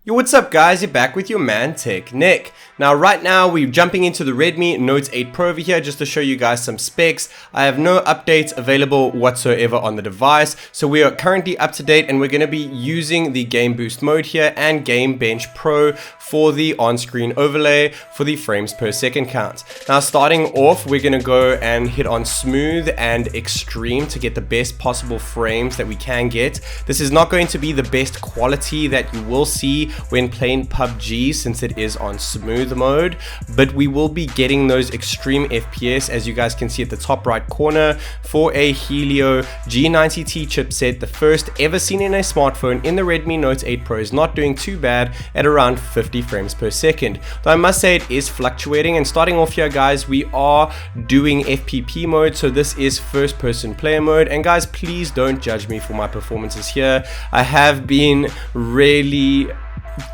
Yo, what's up guys, you're back with your man TechNick. Now right now we're jumping into the Redmi Note 8 Pro over here just to show you guys some specs. I have no updates available whatsoever on the device, so we are currently up to date and we're going to be using the Game Boost mode here and GameBench Pro for the on-screen overlay for the frames per second count. Now starting off, we're going to go and hit on smooth and extreme to get the best possible frames that we can get. This is not going to be the best quality that you will see when playing PUBG since it is on smooth mode, but we will be getting those extreme FPS as you guys can see at the top right corner for a Helio G90T chipset, the first ever seen in a smartphone in the Redmi Note 8 Pro. Is not doing too bad at around 50 frames per second, though I must say it is fluctuating. And starting off here guys, we are doing FPP mode, so this is first person player mode, and guys please don't judge me for my performances here. I have been really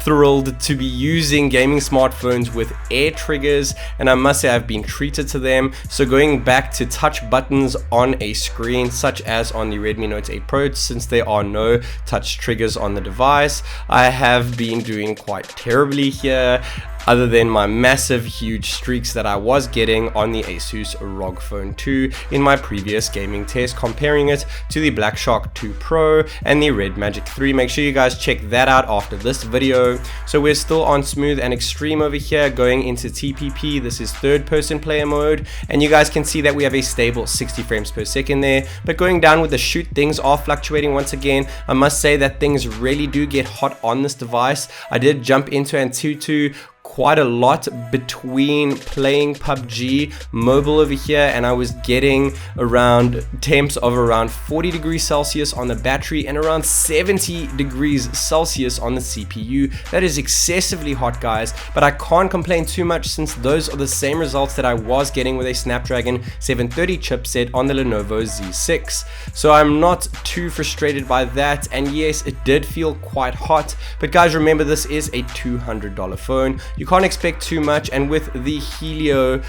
thrilled to be using gaming smartphones with air triggers, and I must say I've been treated to them. So going back to touch buttons on a screen such as on the Redmi Note 8 Pro, since there are no touch triggers on the device, I have been doing quite terribly here, other than my massive huge streaks that I was getting on the Asus ROG Phone 2 in my previous gaming test, comparing it to the Black Shark 2 Pro and the Red Magic 3. Make sure you guys check that out after this video. So we're still on smooth and extreme over here, going into TPP. This is third person player mode, and you guys can see that we have a stable 60 frames per second there. But going down with the shoot, things are fluctuating once again. I must say that things really do get hot on this device. I did jump into Antutu quite a lot between playing PUBG Mobile over here, and I was getting around temps of around 40 degrees Celsius on the battery and around 70 degrees Celsius on the CPU. That is excessively hot guys, but I can't complain too much since those are the same results that I was getting with a Snapdragon 730 chipset on the Lenovo Z6. So I'm not too frustrated by that, and yes, it did feel quite hot, but guys remember this is a $200 phone. You can't expect too much, and with the Helio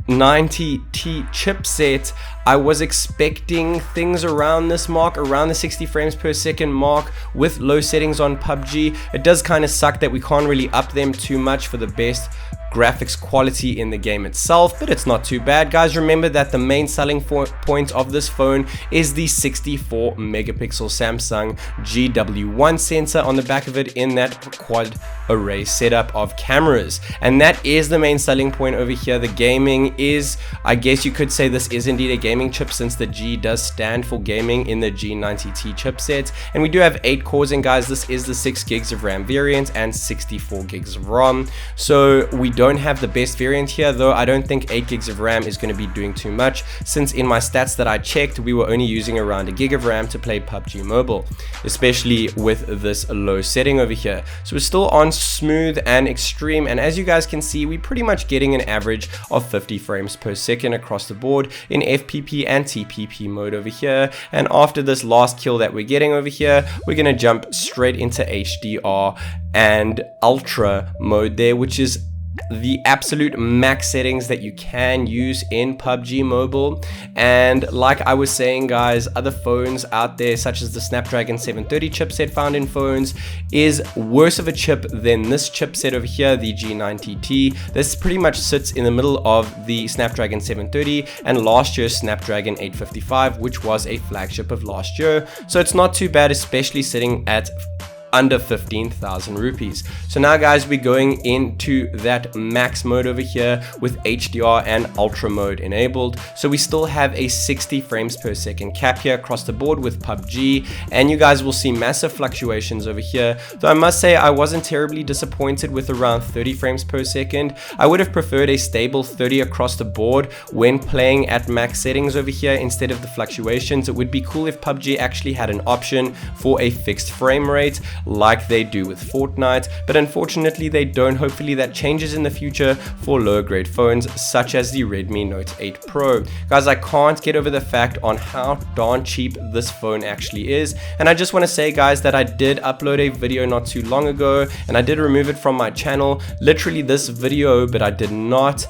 90T chipset, I was expecting things around this mark, around the 60 frames per second mark with low settings on PUBG. It does kind of suck that we can't really up them too much for the best graphics quality in the game itself, but it's not too bad guys. Remember that the main selling point of this phone is the 64 megapixel Samsung GW1 sensor on the back of it in that quad array setup of cameras, and that is the main selling point over here. The gaming is, I guess you could say this is indeed a gaming chip since the G does stand for gaming in the G90T chipset, and we do have 8 cores, and guys this is the 6 gigs of RAM variant and 64 gigs of ROM. So we don't have the best variant here, though I don't think 8 gigs of RAM is going to be doing too much, since in my stats that I checked we were only using around a gig of RAM to play PUBG Mobile, especially with this low setting over here. So we're still on smooth and extreme, and as you guys can see we're pretty much getting an average of 50 frames per second across the board in FPP and TPP mode over here. And after this last kill that we're getting over here, we're going to jump straight into HDR and Ultra mode there, which is the absolute max settings that you can use in PUBG Mobile. And like I was saying guys, other phones out there such as the Snapdragon 730 chipset found in phones is worse of a chip than this chipset over here, the G90T. This pretty much sits in the middle of the Snapdragon 730 and last year's Snapdragon 855, which was a flagship of last year. So it's not too bad, especially sitting at under 15,000 rupees. So now guys, we're going into that max mode over here with HDR and Ultra mode enabled. So we still have a 60 frames per second cap here across the board with PUBG, and you guys will see massive fluctuations over here, though I must say I wasn't terribly disappointed with around 30 frames per second. I would have preferred a stable 30 across the board when playing at max settings over here instead of the fluctuations. It would be cool if PUBG actually had an option for a fixed frame rate like they do with Fortnite, but unfortunately they don't. Hopefully that changes in the future for lower grade phones such as the Redmi Note 8 Pro. Guys, I can't get over the fact on how darn cheap this phone actually is, and I just want to say guys that I did upload a video not too long ago and I did remove it from my channel, literally this video, but I did not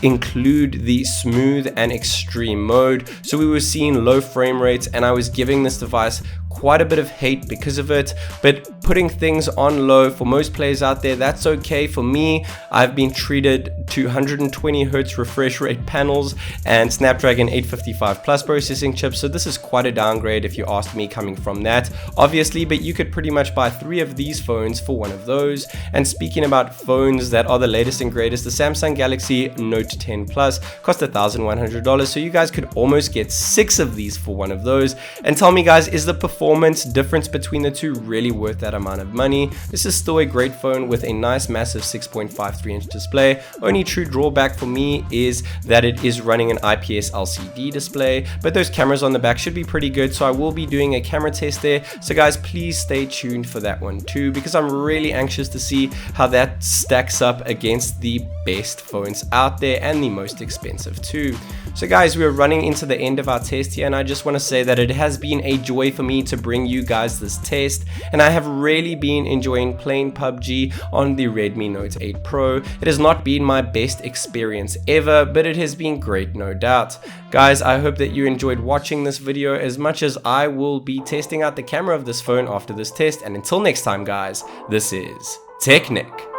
include the smooth and extreme mode. So we were seeing low frame rates and I was giving this device quite a bit of hate because of it, but putting things on low for most players out there, that's okay. For me, I've been treated to 120 Hz refresh rate panels and Snapdragon 855 Plus processing chips, so this is quite a downgrade if you ask me coming from that, obviously, but you could pretty much buy 3 of these phones for one of those. And speaking about phones that are the latest and greatest, the Samsung Galaxy Note 10 Plus cost $1,100, so you guys could almost get 6 of these for one of those. And tell me guys, is the performance difference between the two really worth that amount of money? This is still a great phone with a nice massive 6.53-inch display. Only true drawback for me is that it is running an IPS LCD display, but those cameras on the back should be pretty good, so I will be doing a camera test there. So guys, please stay tuned for that one too, because I'm really anxious to see how that stacks up against the best phones out there and the most expensive too. So guys, we're running into the end of our test here, and I just want to say that it has been a joy for me to bring you guys this test, and I have really been enjoying playing PUBG on the Redmi Note 8 Pro. It has not been my best experience ever, but it has been great, no doubt. Guys, I hope that you enjoyed watching this video as much as I will be testing out the camera of this phone after this test, and until next time guys, this is TechNick.